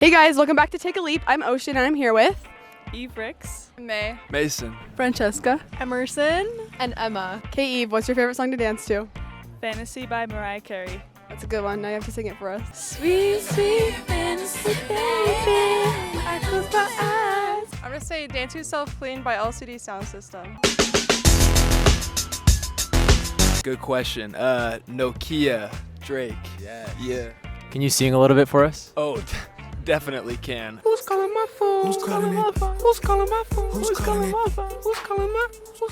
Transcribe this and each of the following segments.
Hey guys, welcome back to Take a Leap. I'm Ocean and I'm here with Eve Ricks, May, Mason, Francesca, Emerson, and Emma. Okay, Eve, what's your favorite song to dance to? Fantasy by Mariah Carey. That's a good one. Now you have to sing it for us. Sweet, sweet fantasy, baby. I close my eyes. I'm gonna say Dance Yourself Clean by LCD Sound System. good question. Nokia, Drake. Yeah. Can you sing a little bit for us? Oh, definitely can. Who's calling my phone? Who's calling my phone? Who's calling my phone? Who's calling my phone? Who's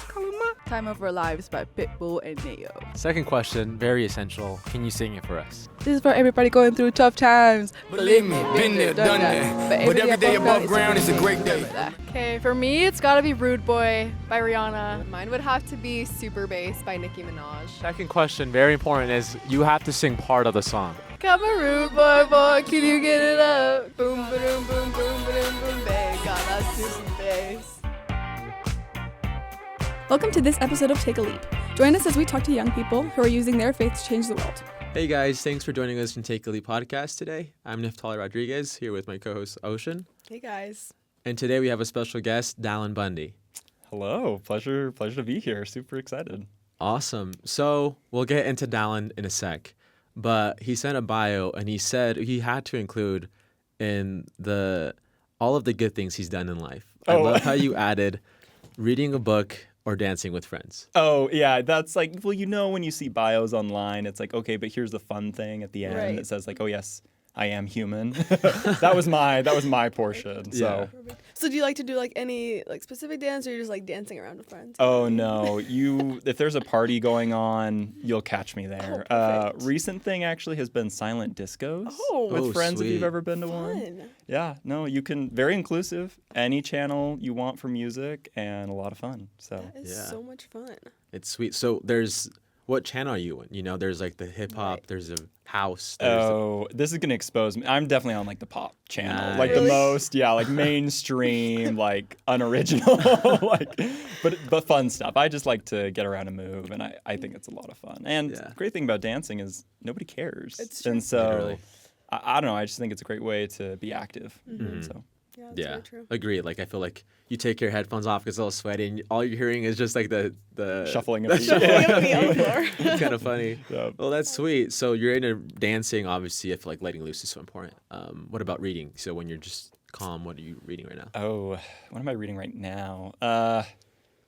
calling my? Time of Our Lives by Pitbull and Neo. Second question, very essential. Can you sing it for us? This is for everybody going through tough times. Believe me, been there, done that. But every day above ground is a great day. Okay, for me, it's gotta be Rude Boy by Rihanna. Mine would have to be Super Bass by Nicki Minaj. Second question, very important, is you have to sing part of the song. Come a rude boy, can you get it up? Boom, boom, boom, boom, boom, boom, bang. Got that super bass. Welcome to this episode of Take a Leap. Join us as we talk to young people who are using their faith to change the world. Hey guys, thanks for joining us from Take a Leap podcast today. I'm Neftali Rodriguez here with my co-host Ocean. Hey guys. And today we have a special guest, Dallin Bundy. Hello, pleasure to be here. Super excited. Awesome. So we'll get into Dallin in a sec, but he sent a bio and he said he had to include in all of the good things he's done in life. I love how you added reading a book or dancing with friends. Oh, yeah, that's like, well, you know, when you see bios online, it's like, okay, but here's the fun thing at the end. Right. It says like, oh yes, I am human. that was my portion. So. Yeah. So do you like to do like any like specific dance, or you're just like dancing around with friends? Oh no, if there's a party going on, you'll catch me there. Recent thing actually has been silent discos with friends, sweet. if you've ever been to one. Yeah, no, you can, very inclusive, any channel you want for music and a lot of fun. So That is so much fun. It's sweet. So what channel are you in? You know, there's like the hip hop, Right. there's a house. This is gonna expose me. I'm definitely on like the pop channel, Nice. like Really? the most, like mainstream, like unoriginal, like, but fun stuff. I just like to get around and move, and I think it's a lot of fun. And the great thing about dancing is nobody cares. It's true. And so Literally. I don't know. I just think it's a great way to be active. Mm-hmm. So Yeah, that's Yeah, really true. agreed. Like I feel like you take your headphones off, it's a little sweaty, and all you're hearing is just like the shuffling of feet. On the floor. It's kind of funny. Yeah. Well, that's sweet. So you're into dancing, obviously. I feel like letting loose is so important. What about reading? So when you're just calm, what are you reading right now? Oh, what am I reading right now?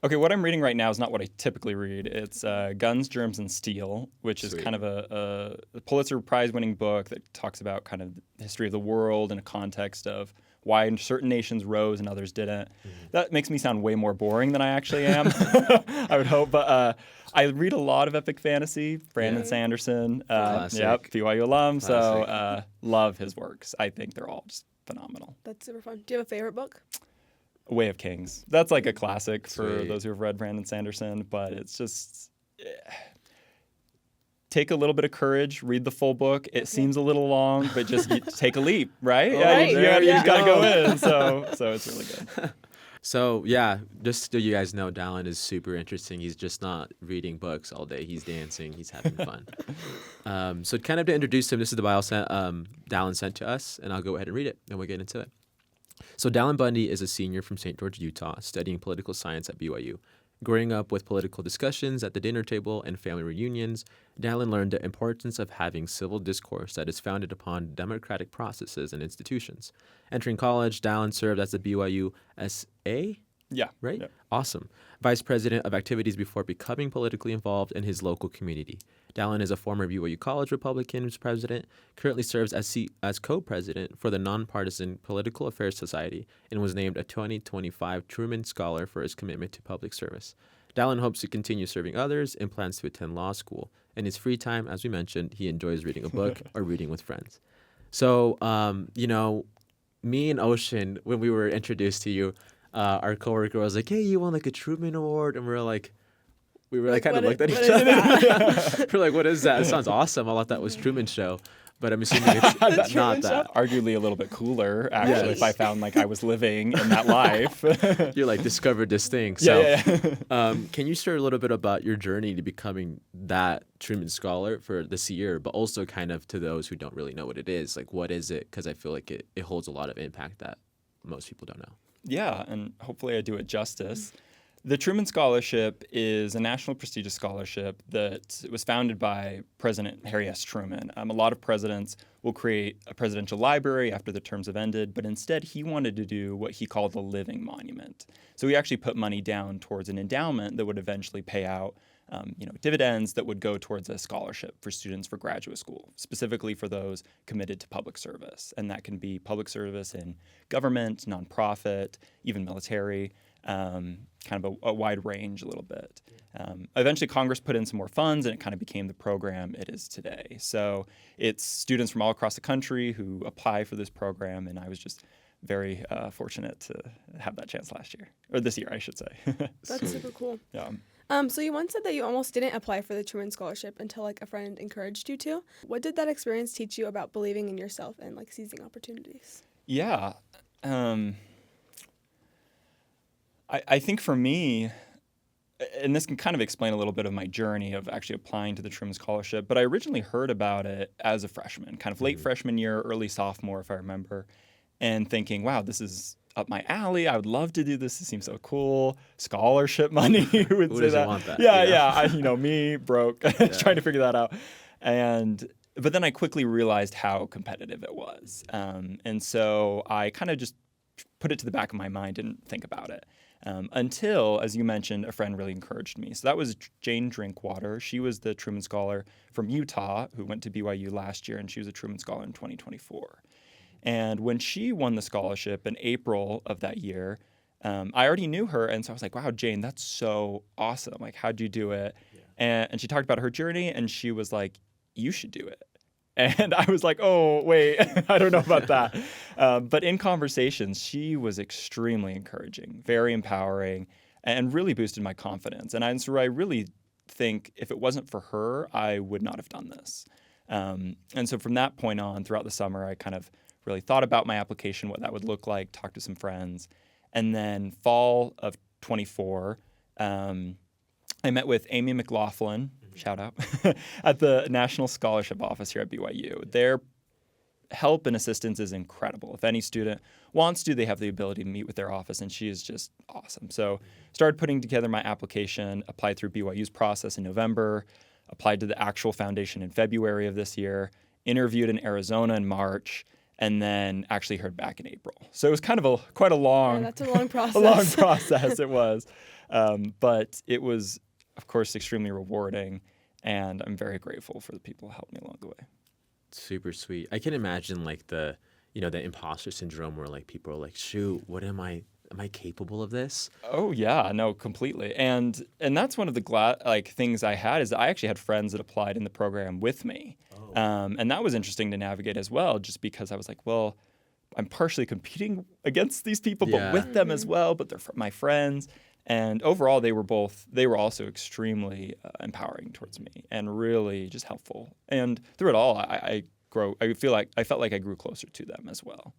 Okay, what I'm reading right now is not what I typically read. It's Guns, Germs, and Steel, which is Sweet. kind of a Pulitzer Prize-winning book that talks about kind of the history of the world in a context of why certain nations rose and others didn't. That makes me sound way more boring than I actually am, I would hope. But I read a lot of epic fantasy. Brandon Sanderson, Classic. BYU alum, so Classic. love his works. I think they're all just phenomenal. That's super fun. Do you have a favorite book? Way of Kings. That's like a classic for Sweet. those who have read Brandon Sanderson, but it's just take a little bit of courage, read the full book. It seems a little long, but just take a leap, right? Right. You just gotta go in. So it's really good. So yeah, just so you guys know, Dallin is super interesting. He's just not reading books all day. He's dancing. He's having fun. So kind of to introduce him, this is the bio Dallin sent to us, and I'll go ahead and read it, and we'll get into it. So Dallin Bundy is a senior from St. George, Utah, studying political science at BYU. Growing up with political discussions at the dinner table and family reunions, Dallin learned the importance of having civil discourse that is founded upon democratic processes and institutions. Entering college, Dallin served as the BYU SA? Yeah. Right? Yeah. Awesome. Vice president of activities before becoming politically involved in his local community. Dallin is a former BYU College Republican president, currently serves as co-president for the Nonpartisan Political Affairs Society, and was named a 2025 Truman Scholar for his commitment to public service. Dallin hopes to continue serving others and plans to attend law school. In his free time, as we mentioned, he enjoys reading a book or reading with friends. So, me and Ocean, when we were introduced to you, our coworker was like, "Hey, you won like a Truman Award," and we were like kind of looked at each other. We're like, "What is that? It sounds awesome. I thought that was Truman's show." but I'm assuming it's not that. Arguably a little bit cooler, actually, if I found like I was living in that life. You're like discovered this thing. So, yeah. can you share a little bit about your journey to becoming that Truman Scholar for this year, but also kind of to those who don't really know what it is? Like, what is it? Because I feel like it holds a lot of impact that most people don't know. Yeah, and hopefully I do it justice. The Truman Scholarship is a national prestigious scholarship that was founded by President Harry S. Truman. A lot of presidents will create a presidential library after their terms have ended, but instead he wanted to do what he called a living monument. So he actually put money down towards an endowment that would eventually pay out dividends that would go towards a scholarship for students for graduate school, specifically for those committed to public service. And that can be public service in government, nonprofit, even military. Kind of a wide range a little bit. Eventually, Congress put in some more funds, and it kind of became the program it is today. So it's students from all across the country who apply for this program, and I was just very fortunate to have that chance last year, or this year, I should say. That's super cool. Yeah. So you once said that you almost didn't apply for the Truman Scholarship until like a friend encouraged you to. What did that experience teach you about believing in yourself and like seizing opportunities? Yeah. I think for me, and this can kind of explain a little bit of my journey of actually applying to the Truman Scholarship, but I originally heard about it as a freshman, kind of late freshman year, early sophomore, if I remember, and thinking, wow, this is up my alley. I would love to do this. This seems so cool. Scholarship money. Who would Who say doesn't that? want that? Yeah. Me, broke, trying to figure that out. But then I quickly realized how competitive it was. And so I kind of just put it to the back of my mind, didn't think about it. Until, as you mentioned, a friend really encouraged me. So that was Jane Drinkwater. She was the Truman Scholar from Utah who went to BYU last year, and she was a Truman Scholar in 2024. And when she won the scholarship in April of that year, I already knew her, and so I was like, wow, Jane, that's so awesome. Like, how'd you do it? Yeah. And she talked about her journey, and she was like, you should do it. And I was like, oh, wait, I don't know about that. But in conversations, she was extremely encouraging, very empowering, and really boosted my confidence. And so I really think if it wasn't for her, I would not have done this. And so from that point on, throughout the summer, I kind of really thought about my application, what that would look like, talked to some friends. And then fall of 24, I met with Amy McLaughlin, shout out, at the National Scholarship Office here at BYU. Their help and assistance is incredible. If any student wants to, they have the ability to meet with their office, and she is just awesome. So started putting together my application, applied through BYU's process in November, applied to the actual foundation in February of this year, interviewed in Arizona in March, and then actually heard back in April. So it was kind of quite a long, that's a long process. a long process it was. But it was, of course, extremely rewarding, and I'm very grateful for the people who helped me along the way. Super sweet. I can imagine like the imposter syndrome where like people are like, shoot, am I capable of this? Oh yeah, no, completely. And that's one of the things I had is that I actually had friends that applied in the program with me. And that was interesting to navigate as well, just because I was like, well, I'm partially competing against these people, but with them as well, but they're my friends. And overall, they were also extremely empowering towards me and really just helpful. And through it all, I felt like I grew closer to them as well.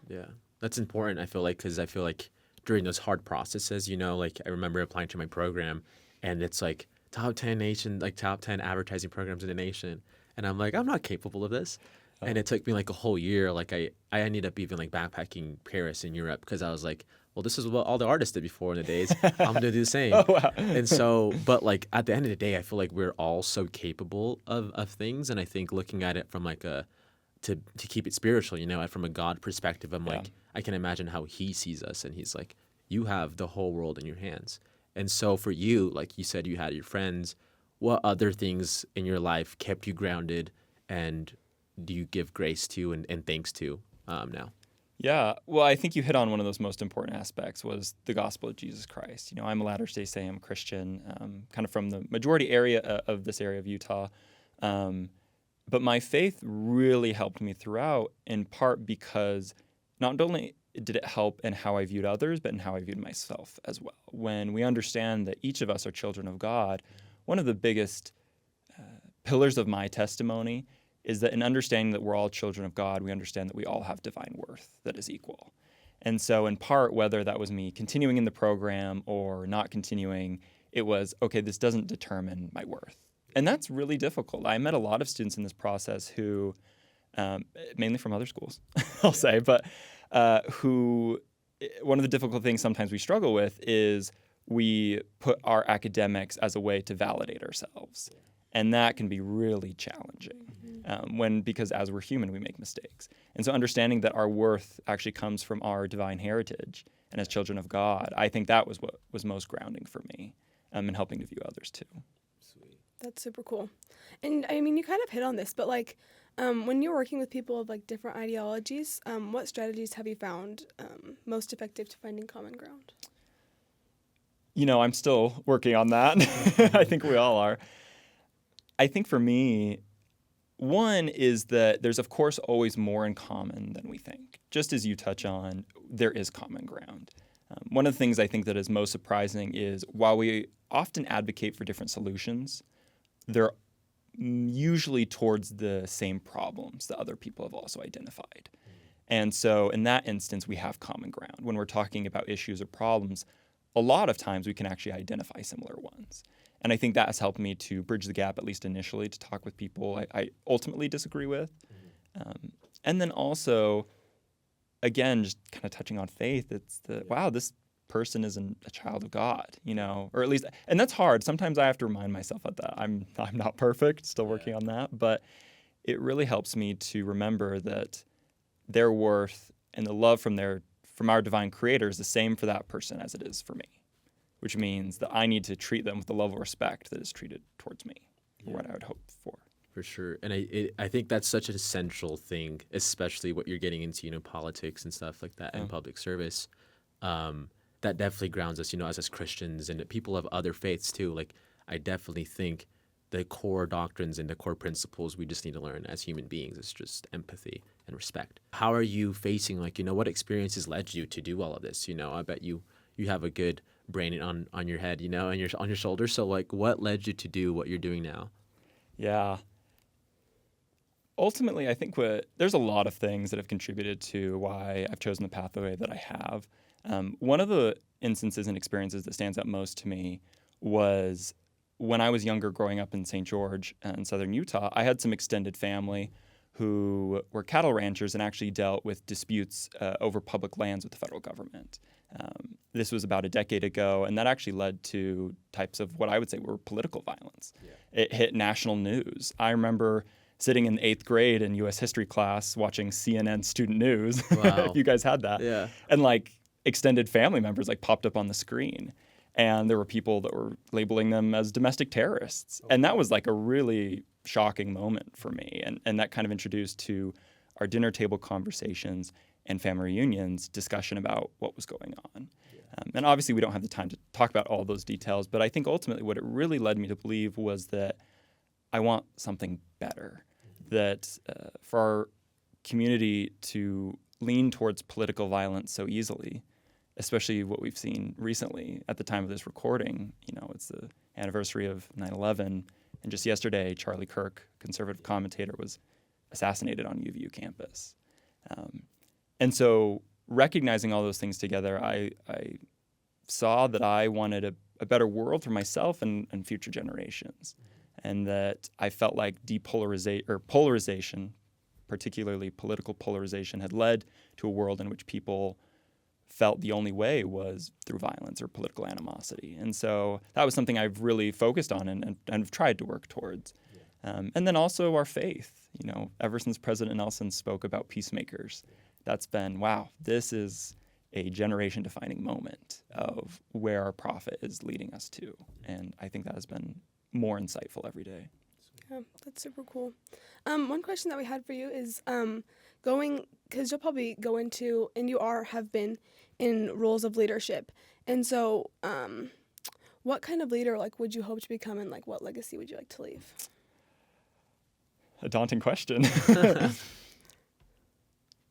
Yeah, that's important. Because I feel like during those hard processes, like I remember applying to my program, and it's like top 10 advertising programs in the nation, and I'm like, I'm not capable of this. And it took me like a whole year. Like I ended up even like backpacking Paris in Europe because I was like, well, this is what all the artists did before in the days. I'm going to do the same. Oh, wow. And so, but like at the end of the day, I feel like we're all so capable of things. And I think looking at it from like to keep it spiritual, from a God perspective, I'm like, I can imagine how he sees us. And he's like, you have the whole world in your hands. And so for you, like you said, you had your friends. What other things in your life kept you grounded, and do you give grace to and thanks to now? Yeah, well, I think you hit on one of those most important aspects was the gospel of Jesus Christ. I'm a Latter-day Saint, I'm Christian, kind of from the majority area of this area of Utah. But my faith really helped me throughout, in part because not only did it help in how I viewed others, but in how I viewed myself as well. When we understand that each of us are children of God, one of the biggest pillars of my testimony is that in understanding that we're all children of God, we understand that we all have divine worth that is equal. And so in part, whether that was me continuing in the program or not continuing, it was, okay, this doesn't determine my worth. And that's really difficult. I met a lot of students in this process who, mainly from other schools, I'll say, but who, one of the difficult things sometimes we struggle with is we put our academics as a way to validate ourselves. And that can be really challenging because as we're human, we make mistakes. And so understanding that our worth actually comes from our divine heritage and as children of God, I think that was what was most grounding for me and helping to view others too. Sweet. That's super cool. And I mean, you kind of hit on this, but like when you're working with people of like different ideologies, what strategies have you found most effective to finding common ground? You know, I'm still working on that. I think we all are. I think for me, one is that there's, of course, always more in common than we think. Just as you touch on, there is common ground. One of the things I think that is most surprising is while we often advocate for different solutions, they're usually towards the same problems that other people have also identified. And so in that instance, we have common ground. When we're talking about issues or problems, a lot of times we can actually identify similar ones. And I think that has helped me to bridge the gap, at least initially, to talk with people I ultimately disagree with. And then also, again, just kind of touching on faith, it's wow, this person is a child of God, you know, or at least, and that's hard. Sometimes I have to remind myself of that. I'm not perfect, still working on that, but it really helps me to remember that their worth and the love from our divine creator is the same for that person as it is for me, which means that I need to treat them with the level of respect that is treated towards me, or what I would hope for. For sure. And I think that's such an essential thing, especially what you're getting into, you know, politics and stuff like that and public service. That definitely grounds us, you know, as Christians and people of other faiths too. Like, I definitely think the core doctrines and the core principles we just need to learn as human beings is just empathy and respect. How are you facing, like, you know, what experiences led you to do all of this? You know, I bet you have a good brain on your head, you know, and on your shoulders. So, like, what led you to do what you're doing now? Yeah. Ultimately, I think there's a lot of things that have contributed to why I've chosen the pathway that I have. One of the instances and experiences that stands out most to me was when I was younger, growing up in St. George in southern Utah. I had some extended family who were cattle ranchers and actually dealt with disputes over public lands with the federal government. This was about a decade ago, and that actually led to types of what I would say were political violence. Yeah. It hit national news. I remember sitting in 8th grade in U.S. history class watching CNN Student News. Wow. If you guys had that. Yeah. And like extended family members like popped up on the screen. And there were people that were labeling them as domestic terrorists. And that was like a really shocking moment for me. And that kind of introduced to our dinner table conversations and family reunions discussion about what was going on. And obviously we don't have the time to talk about all those details, but I think ultimately what it really led me to believe was that I want something better, that for our community to lean towards political violence so easily, especially what we've seen recently at the time of this recording. You know, it's the anniversary of 9/11, and just yesterday, Charlie Kirk, conservative commentator, was assassinated on UVU campus. And so recognizing all those things together, I saw that I wanted a better world for myself and future generations, and that I felt like polarization, particularly political polarization, had led to a world in which people felt the only way was through violence or political animosity. And so that was something I've really focused on and have tried to work towards. And then also our faith. You know, ever since President Nelson spoke about peacemakers, that's been, wow, this is a generation-defining moment of where our prophet is leading us to. And I think that has been more insightful every day. Yeah, that's super cool. One question that we had for you is because you'll probably go into, and you have been in roles of leadership. And so what kind of leader would you hope to become, and what legacy would you like to leave? A daunting question.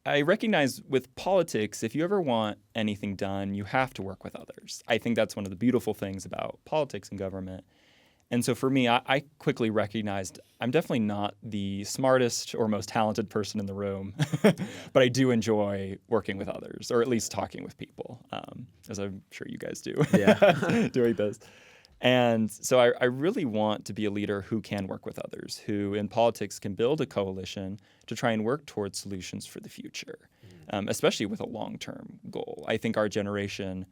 I recognize with politics, if you ever want anything done, you have to work with others. I think that's one of the beautiful things about politics and government. And so for me, I quickly recognized I'm definitely not the smartest or most talented person in the room, but I do enjoy working with others, or at least talking with people, as I'm sure you guys do, doing this. And so I really want to be a leader who can work with others, who in politics can build a coalition to try and work towards solutions for the future, especially with a long-term goal. I think our generation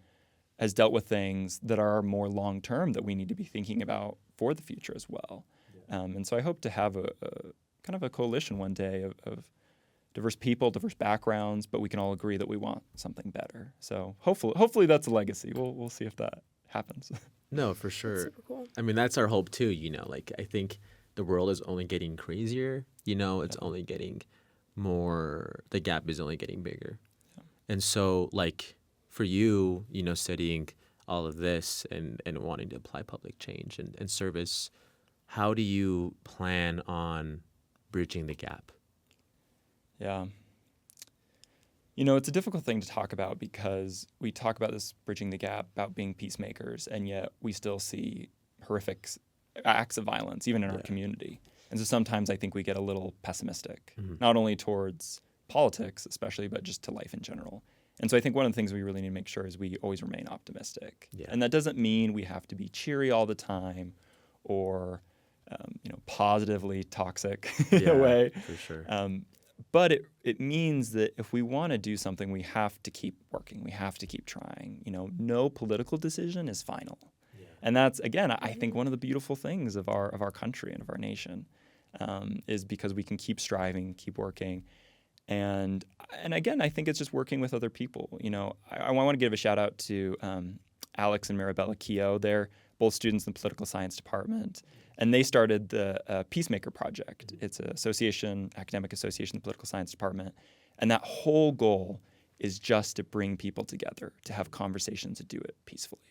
has dealt with things that are more long-term that we need to be thinking about for the future as well. And so I hope to have a kind of a coalition one day of diverse people, diverse backgrounds, but we can all agree that we want something better. So hopefully that's a legacy. We'll see if that happens. No, for sure. That's super cool. I mean, that's our hope too, like I think the world is only getting crazier, it's only getting more, the gap is only getting bigger. Yeah. And so like for you, studying all of this and wanting to apply public change and service, how do you plan on bridging the gap? Yeah. It's a difficult thing to talk about because we talk about this bridging the gap, about being peacemakers, and yet we still see horrific acts of violence, even in our community. And so sometimes I think we get a little pessimistic, not only towards politics especially, but just to life in general. And so I think one of the things we really need to make sure is we always remain optimistic. Yeah. And that doesn't mean we have to be cheery all the time or, positively toxic in a way. For sure. But it means that if we want to do something, we have to keep working. We have to keep trying. No political decision is final. Yeah. And that's, again, I think one of the beautiful things of our country and of our nation is because we can keep striving, keep working. And again, I think it's just working with other people. I want to give a shout out to Alex and Maribella Keogh. They're both students in the political science department. And they started the Peacemaker Project. It's an academic association in the political science department. And that whole goal is just to bring people together, to have conversations, to do it peacefully.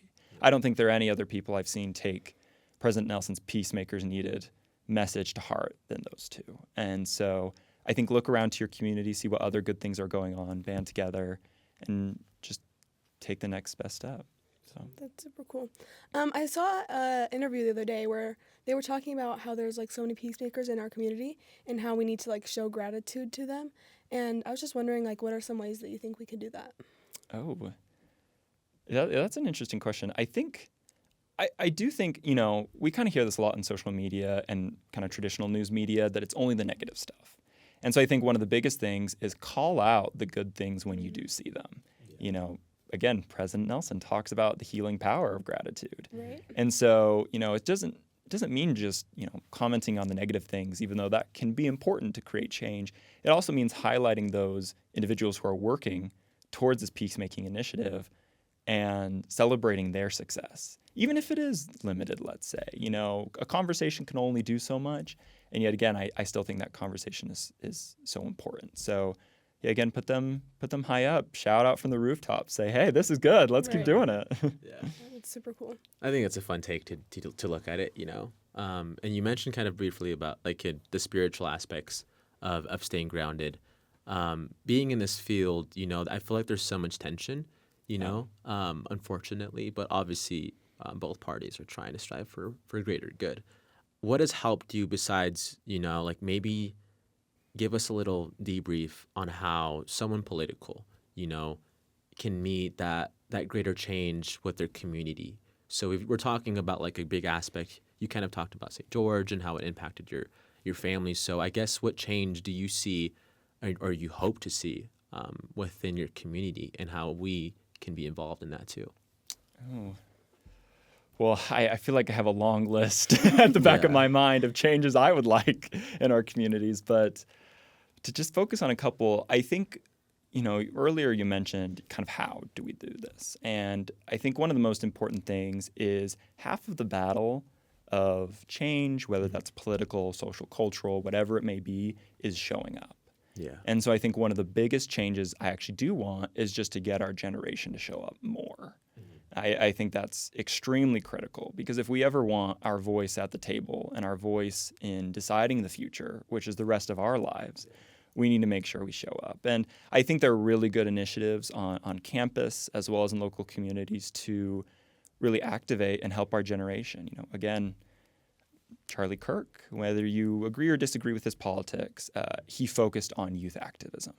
I don't think there are any other people I've seen take President Nelson's Peacemakers Needed message to heart than those two. And so I think look around to your community, see what other good things are going on, band together, and just take the next best step. So. That's super cool. I saw an interview the other day where they were talking about how there's like so many peacemakers in our community and how we need to like show gratitude to them. And I was just wondering, like, what are some ways that you think we could do that? Oh, that's an interesting question. I do think, we kind of hear this a lot in social media and kind of traditional news media that it's only the negative stuff. And so I think one of the biggest things is call out the good things when you do see them. Yeah. Again, President Nelson talks about the healing power of gratitude. Right. And so, it doesn't mean just, commenting on the negative things, even though that can be important to create change. It also means highlighting those individuals who are working towards this peacemaking initiative and celebrating their success, even if it is limited, let's say. A conversation can only do so much. And yet again, I still think that conversation is so important. So yeah, again, put them high up, shout out from the rooftops, say, hey, this is good, let's keep doing it. Yeah, it's super cool. I think it's a fun take to look at it, and you mentioned kind of briefly about like the spiritual aspects of staying grounded. Being in this field, I feel like there's so much tension, unfortunately, but obviously both parties are trying to strive for greater good. What has helped you besides, like maybe give us a little debrief on how someone political, can meet that greater change with their community. So if we're talking about like a big aspect, you kind of talked about St. George and how it impacted your family. So I guess what change do you see or you hope to see within your community and how we can be involved in that too? Oh. Well, I feel like I have a long list at the back of my mind of changes I would like in our communities, but to just focus on a couple, I think, earlier you mentioned kind of how do we do this? And I think one of the most important things is half of the battle of change, whether that's political, social, cultural, whatever it may be, is showing up. Yeah. And so I think one of the biggest changes I actually do want is just to get our generation to show up more. I think that's extremely critical because if we ever want our voice at the table and our voice in deciding the future, which is the rest of our lives, we need to make sure we show up. And I think there are really good initiatives on campus as well as in local communities to really activate and help our generation. Again, Charlie Kirk, whether you agree or disagree with his politics, he focused on youth activism.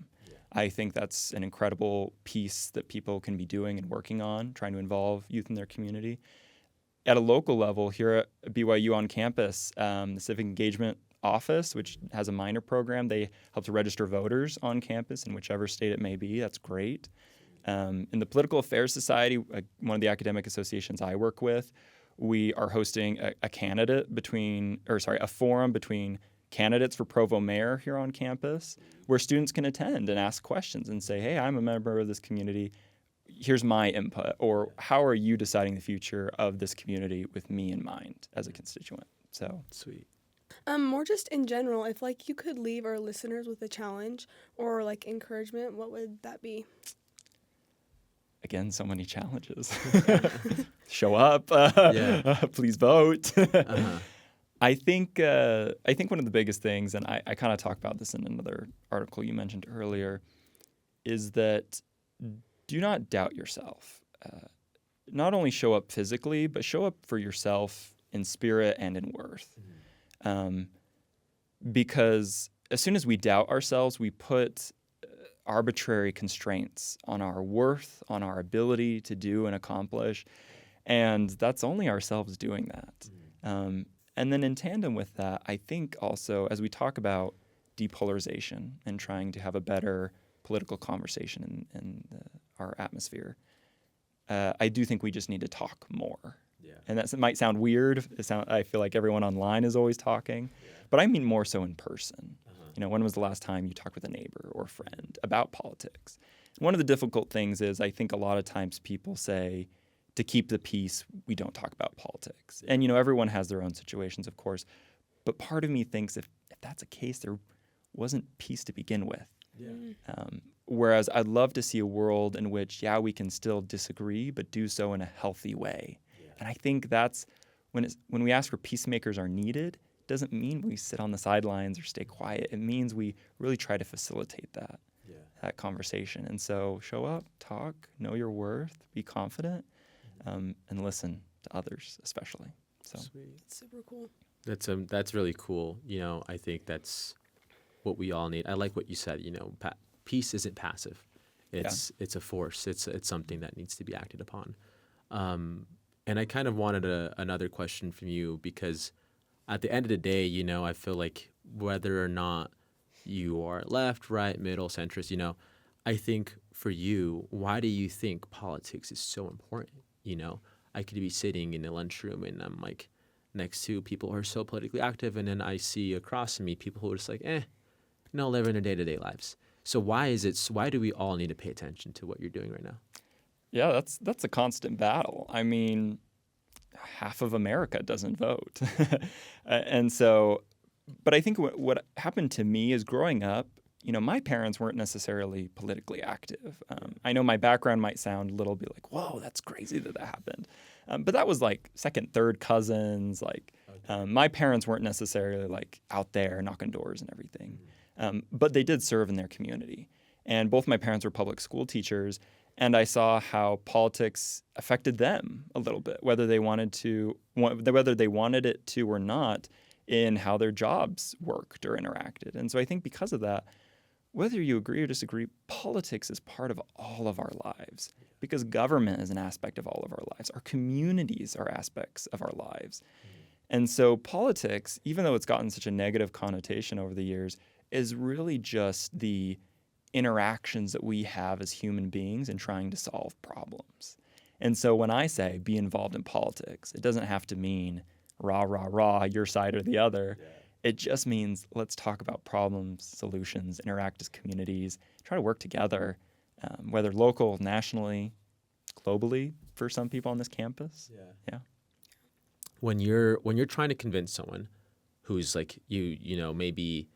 I think that's an incredible piece that people can be doing and working on, trying to involve youth in their community. At a local level, here at BYU on campus, the Civic Engagement Office, which has a minor program, they help to register voters on campus in whichever state it may be. That's great. In the Political Affairs Society, one of the academic associations I work with, we are hosting a forum between candidates for Provo Mayor here on campus, where students can attend and ask questions and say, hey, I'm a member of this community. Here's my input, or how are you deciding the future of this community with me in mind as a constituent? So Sweet. More just in general, if like you could leave our listeners with a challenge or like encouragement, what would that be? Again, so many challenges. Show up. Please vote. I think one of the biggest things, and I kind of talk about this in another article you mentioned earlier, is that do not doubt yourself. Not only show up physically, but show up for yourself in spirit and in worth. Because as soon as we doubt ourselves, we put arbitrary constraints on our worth, on our ability to do and accomplish, and that's only ourselves doing that. And then in tandem with that, I think also as we talk about depolarization and trying to have a better political conversation in our atmosphere, I do think we just need to talk more. Yeah. And that might sound weird. I feel like everyone online is always talking, but I mean more so in person. You know, when was the last time you talked with a neighbor or a friend about politics? One of the difficult things is I think a lot of times people say, to keep the peace, we don't talk about politics. And, you know, everyone has their own situations, of course. But part of me thinks if that's the case, there wasn't peace to begin with. Yeah. Whereas I'd love to see a world in which, we can still disagree, but do so in a healthy way. Yeah. And I think that's when we ask for peacemakers are needed, doesn't mean we sit on the sidelines or stay quiet. It means we really try to facilitate that conversation. And so show up, talk, know your worth, be confident, and listen to others, especially. So Sweet. It's super cool. That's really cool. You know, I think that's what we all need. I like what you said. You know, peace isn't passive. It's a force. It's something that needs to be acted upon. And I kind of wanted another question from you, because at the end of the day, you know, I feel like whether or not you are left, right, middle, centrist, you know, I think for you, why do you think politics is so important? You know, I could be sitting in a lunchroom and I'm like next to people who are so politically active, and then I see across from me people who are just like, living their day-to-day lives. So why do we all need to pay attention to what you're doing right now? Yeah, that's a constant battle. I mean, half of America doesn't vote. And so, but I think what happened to me is growing up, you know, my parents weren't necessarily politically active. I know my background might sound a little bit like, whoa, that's crazy that happened. But that was like second, third cousins. My parents weren't necessarily like out there knocking doors and everything. But they did serve in their community. And both my parents were public school teachers. And I saw how politics affected them a little bit, whether they wanted it to or not, in how their jobs worked or interacted. And so I think because of that, whether you agree or disagree, politics is part of all of our lives, because government is an aspect of all of our lives. Our communities are aspects of our lives. And so politics, even though it's gotten such a negative connotation over the years, is really just the interactions that we have as human beings in trying to solve problems. And so when I say be involved in politics, it doesn't have to mean rah, rah, rah, your side or the other. Yeah. It just means let's talk about problems, solutions, interact as communities, try to work together, whether local, nationally, globally, for some people on this campus. Yeah. When you're trying to convince someone who's like you know, maybe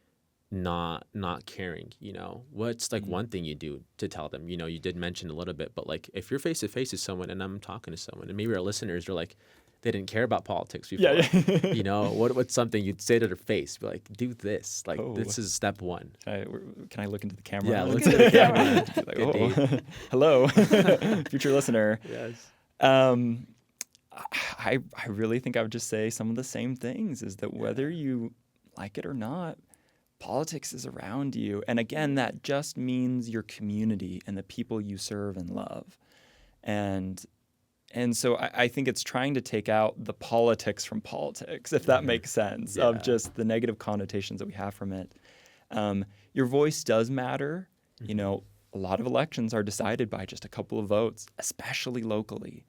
not caring, you know, what's like one thing you do to tell them? You know, you did mention a little bit, but like if you're face to face with someone and I'm talking to someone and maybe our listeners are like, they didn't care about politics before. Yeah. You know, what's something you'd say to their face? Be like, do this. Like, this is step one. Can I look into the camera? Yeah, look into the camera. Like, hello, future listener. Yes. I really think I would just say some of the same things, is that whether you like it or not, politics is around you. And again, that just means your community and the people you serve and love. And so I think it's trying to take out the politics from politics, if that makes sense, of just the negative connotations that we have from it. Your voice does matter. You know, a lot of elections are decided by just a couple of votes, especially locally.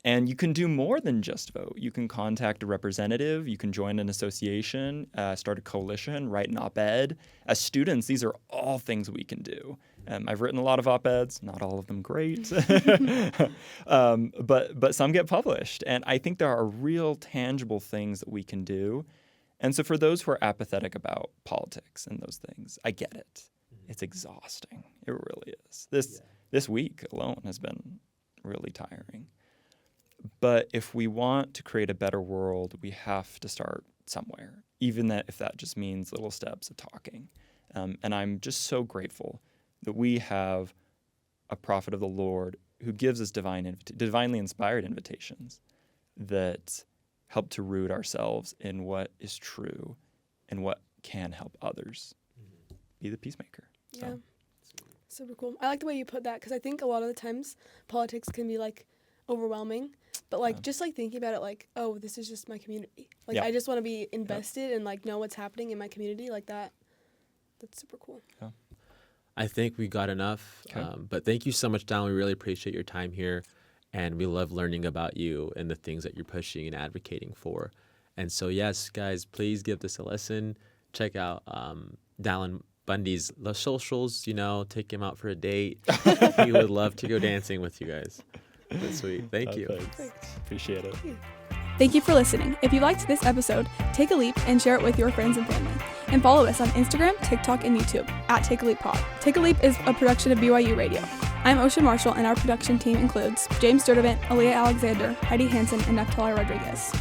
And you can do more than just vote. You can contact a representative. You can join an association, start a coalition, write an op-ed. As students, these are all things we can do. I've written a lot of op-eds, not all of them great, but some get published. And I think there are real tangible things that we can do. And so for those who are apathetic about politics and those things, I get it. It's exhausting. It really is. This week alone has been really tiring. But if we want to create a better world, we have to start somewhere, even if that just means little steps of talking. And I'm just so grateful that we have a prophet of the Lord who gives us divinely inspired invitations that help to root ourselves in what is true and what can help others. Be the peacemaker. Yeah. Super cool. I like the way you put that, because I think a lot of the times politics can be like overwhelming, but like just like thinking about it like, oh, this is just my community. Like I just want to be invested and like know what's happening in my community like that. That's super cool. Yeah. I think we got enough, but thank you so much, Dallin. We really appreciate your time here, and we love learning about you and the things that you're pushing and advocating for. And so, yes, guys, please give this a listen. Check out Dallin Bundy's socials, you know, take him out for a date. He would love to go dancing with you guys. That's sweet. Thank you. Thanks. Appreciate it. Thank you for listening. If you liked this episode, take a leap and share it with your friends and family. And follow us on Instagram, TikTok, and YouTube at Take a Leap Pod. Take a Leap is a production of BYU Radio. I'm Ocean Marshall, and our production team includes James Sturdivant, Aaliyah Alexander, Heidi Hansen, and Neftali Rodriguez.